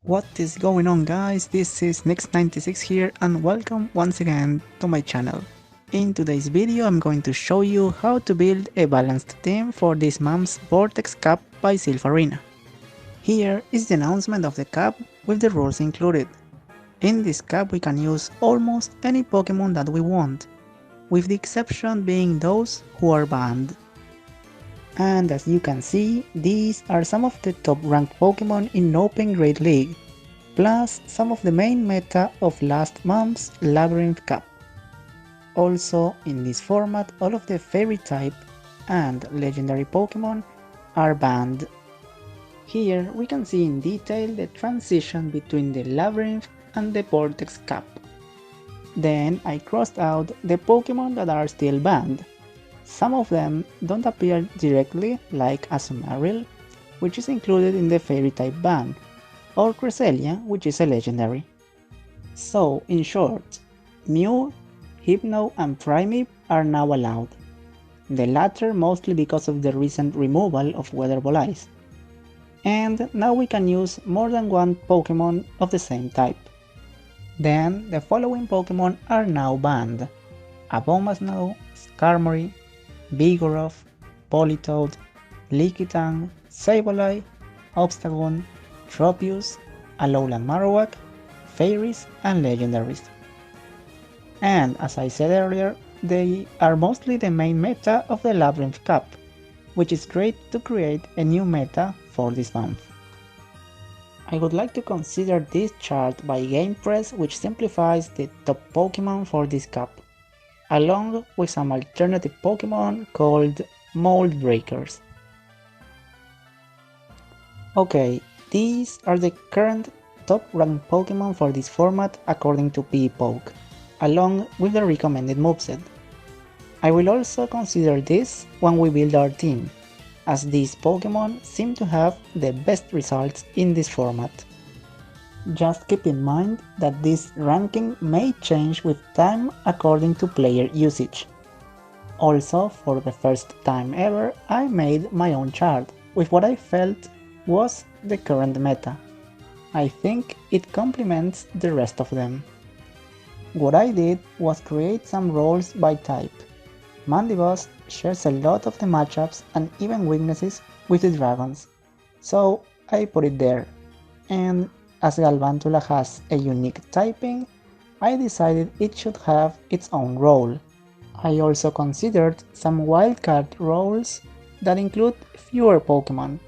What is going on, guys? This is Next96 here and welcome once again to my channel. In today's video I'm going to show you how to build a balanced team for this month's Vortex Cup by Silph Arena. Here is the announcement of the cup with the rules included. In this cup we can use almost any Pokemon that we want, with the exception being those who are banned. And as you can see, these are some of the top ranked Pokemon in Open Great League, plus some of the main meta of last month's Labyrinth Cup. Also, in this format, all of the Fairy type and Legendary Pokemon are banned. Here we can see in detail the transition between the Labyrinth and the Vortex Cup. Then I crossed out the Pokemon that are still banned. Some of them don't appear directly, like Azumarill, which is included in the Fairy type ban, or Cresselia, which is a legendary. So, in short, Mew, Hypno and Primeape are now allowed, the latter mostly because of the recent removal of Weather Ball Ice. And now we can use more than one Pokemon of the same type. Then the following Pokemon are now banned: Abomasnow, Skarmory, Vigoroth, Politoed, Lickitung, Sableye, Obstagoon, Tropius, Alolan Marowak, Fairies and Legendaries. And as I said earlier, they are mostly the main meta of the Labyrinth Cup, which is great to create a new meta for this month. I would like to consider this chart by GamePress, which simplifies the top Pokemon for this cup, along with some alternative Pokemon called Mold Breakers. Okay, these are the current top ranked Pokemon for this format according to PvPoke, along with the recommended moveset. I will also consider this when we build our team, as these Pokemon seem to have the best results in this format. Just keep in mind that this ranking may change with time according to player usage. Also, for the first time ever, I made my own chart with what I felt was the current meta. I think it complements the rest of them. What I did was create some roles by type. Mandibuzz shares a lot of the matchups and even weaknesses with the dragons, so I put it there. And as Galvantula has a unique typing, I decided it should have its own role. I also considered some wildcard roles that include fewer Pokemon.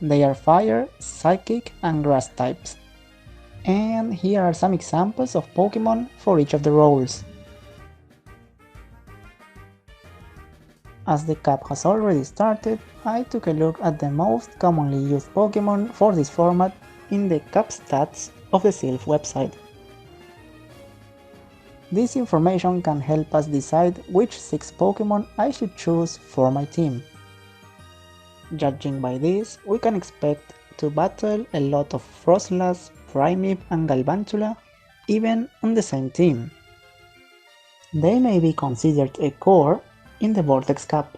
They are Fire, Psychic and Grass types. And here are some examples of Pokemon for each of the roles. As the cup has already started, I took a look at the most commonly used Pokemon for this format in the cup stats of the Silph website. This information can help us decide which 6 Pokemon I should choose for my team. Judging by this, we can expect to battle a lot of Froslass, Primeape and Galvantula even on the same team. They may be considered a core in the Vortex Cup.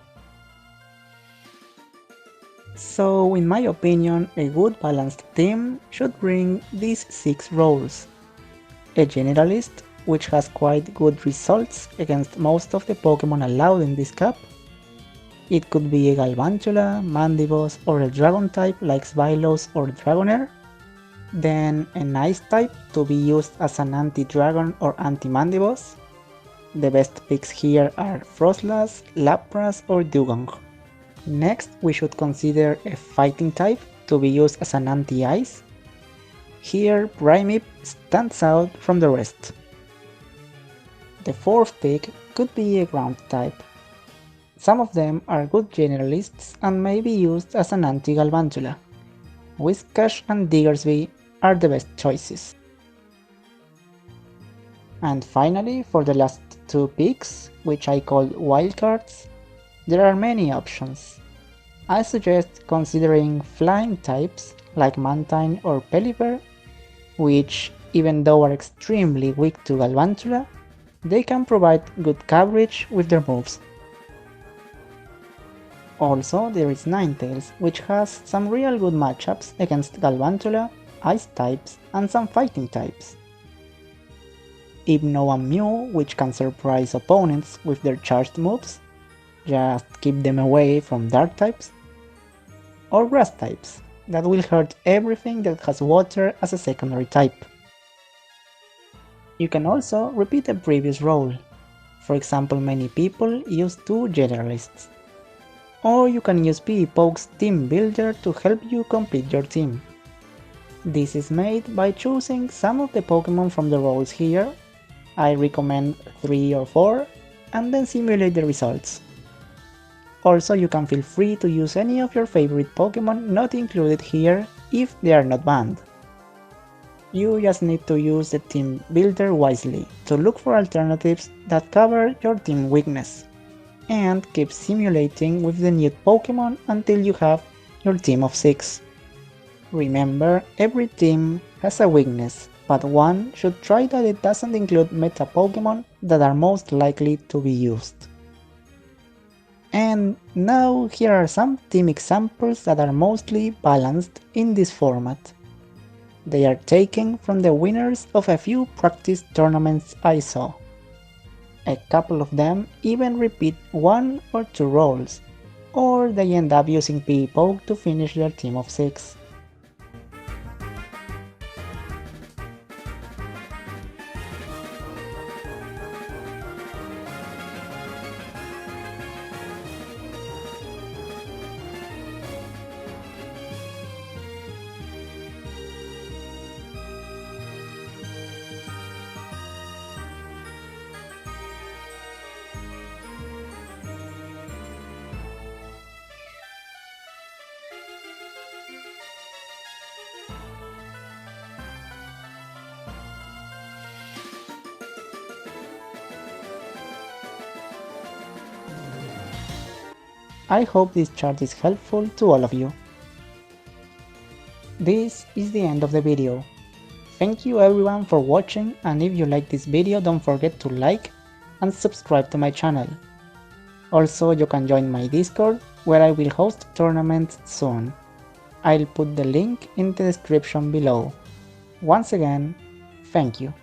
So in my opinion, a good balanced team should bring these 6 roles. A Generalist, which has quite good results against most of the Pokemon allowed in this cup. It could be a Galvantula, Mandibuzz or a Dragon type like Sbylos or Dragonair. Then an Ice type to be used as an anti-Dragon or anti-Mandibuzz. The best picks here are Froslass, Lapras or Dugong. Next we should consider a Fighting type to be used as an anti-Ice. Here Primeape stands out from the rest. The fourth pick could be a Ground type. Some of them are good generalists and may be used as an anti-Galvantula. Whiscash and Diggersby are the best choices. And finally, for the last 2 picks, which I call wildcards, there are many options. I suggest considering flying types like Mantine or Pelipper, which, even though are extremely weak to Galvantula, they can provide good coverage with their moves. Also, there is Ninetales, which has some real good matchups against Galvantula ice types, and some fighting types. Hypno and Mew, which can surprise opponents with their charged moves, just keep them away from dark types. Or grass types, that will hurt everything that has water as a secondary type. You can also repeat a previous role. For example, many people use 2 generalists. Or you can use PvPoke's Team Builder to help you complete your team. This is made by choosing some of the Pokemon from the roles here. I recommend 3 or 4, and then simulate the results. Also, you can feel free to use any of your favorite Pokemon not included here if they are not banned. You just need to use the team builder wisely to look for alternatives that cover your team weakness, and keep simulating with the new Pokemon until you have your team of 6. Remember, every team has a weakness, but one should try that it doesn't include meta Pokemon that are most likely to be used. And now here are some team examples that are mostly balanced in this format. They are taken from the winners of a few practice tournaments I saw. A couple of them even repeat 1 or 2 roles, or they end up using PvPoke to finish their team of 6. I hope this chart is helpful to all of you. This is the end of the video. Thank you everyone for watching, and if you like this video don't forget to like and subscribe to my channel. Also, you can join my Discord where I will host tournaments soon. I'll put the link in the description below. Once again, thank you.